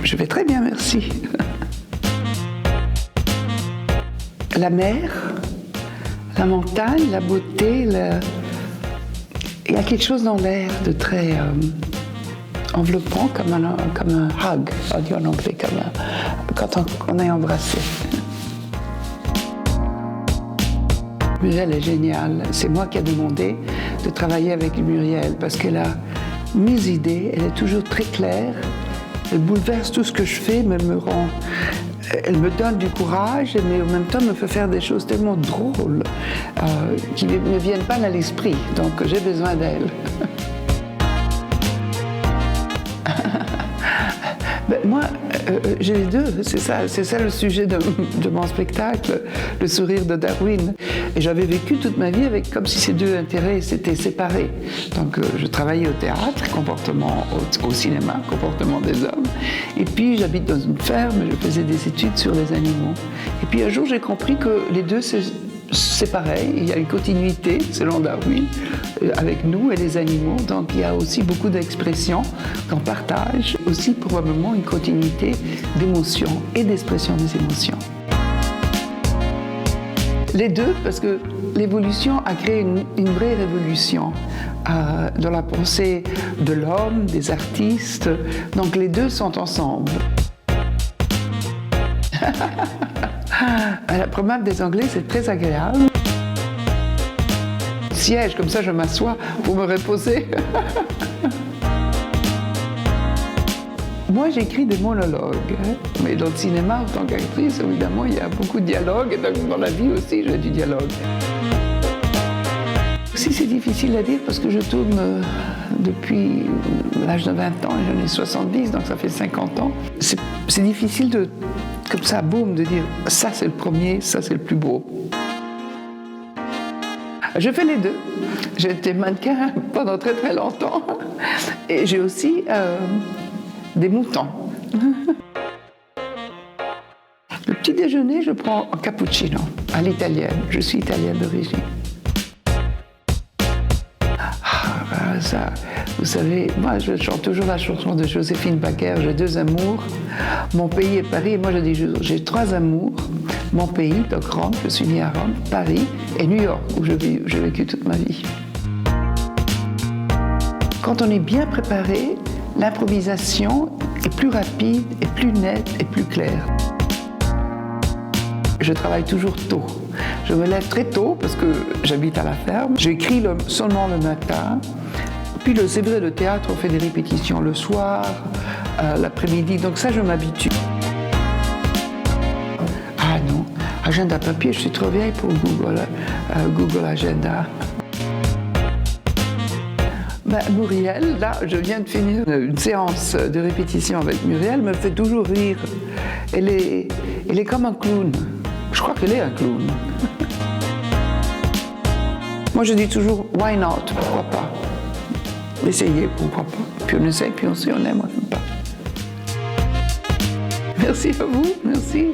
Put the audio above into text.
Je vais très bien, merci. La mer, la montagne, la beauté, il y a quelque chose dans l'air de très enveloppant, comme un hug, on dit en anglais, quand on est embrassé. Muriel est géniale. C'est moi qui ai demandé de travailler avec Muriel parce qu'elle a mes idées, elle est toujours très claire, elle bouleverse tout ce que je fais, mais elle me donne du courage, mais en même temps me fait faire des choses tellement drôles qui ne me viennent pas à l'esprit. Donc j'ai besoin d'elle. Moi, j'ai les deux, c'est ça le sujet de mon spectacle, le sourire de Darwin. Et j'avais vécu toute ma vie avec comme si ces deux intérêts s'étaient séparés. Donc je travaillais au théâtre, au cinéma, comportement des hommes. Et puis j'habite dans une ferme, je faisais des études sur les animaux. Et puis un jour j'ai compris que les deux c'est pareil, il y a une continuité, selon Darwin, avec nous et les animaux. Donc il y a aussi beaucoup d'expressions qu'on partage, aussi probablement une continuité d'émotions et d'expression des émotions. Les deux, parce que l'évolution a créé une vraie révolution dans la pensée de l'homme, des artistes. Donc les deux sont ensemble. La promenade des Anglais, c'est très agréable. Siège, comme ça je m'assois pour me reposer. Moi, j'écris des monologues, mais dans le cinéma, en tant qu'actrice, évidemment, il y a beaucoup de dialogues, et dans la vie aussi, j'ai du dialogue. Si c'est difficile à dire parce que je tourne depuis l'âge de 20 ans et j'en ai 70, donc ça fait 50 ans. C'est difficile de, comme ça, boum, de dire ça c'est le premier, ça c'est le plus beau. Je fais les deux. J'ai été mannequin pendant très très longtemps et j'ai aussi des moutons. Le petit déjeuner, je prends un cappuccino à l'italienne. Je suis italienne d'origine. Ça, vous savez, moi je chante toujours la chanson de Joséphine Baker, j'ai deux amours, mon pays est Paris, et moi je dis j'ai trois amours, mon pays, donc Rome, je suis née à Rome, Paris et New York, où j'ai vécu toute ma vie. Quand on est bien préparé, l'improvisation est plus rapide, et plus nette et plus claire. Je travaille toujours tôt. Je me lève très tôt parce que j'habite à la ferme. J'écris seulement le matin. Puis c'est vrai, le théâtre, on fait des répétitions le soir, l'après-midi. Donc ça, je m'habitue. Ah non, agenda papier, je suis trop vieille pour Google Agenda. Muriel, là, je viens de finir une séance de répétition avec Muriel, me fait toujours rire. Elle est comme un clown. Je crois qu'elle est un clown. Moi, je dis toujours, why not? Pourquoi pas? Essayer, pourquoi pas? Puis on essaye, puis on sait, on aime, on n'aime pas. Merci à vous, merci.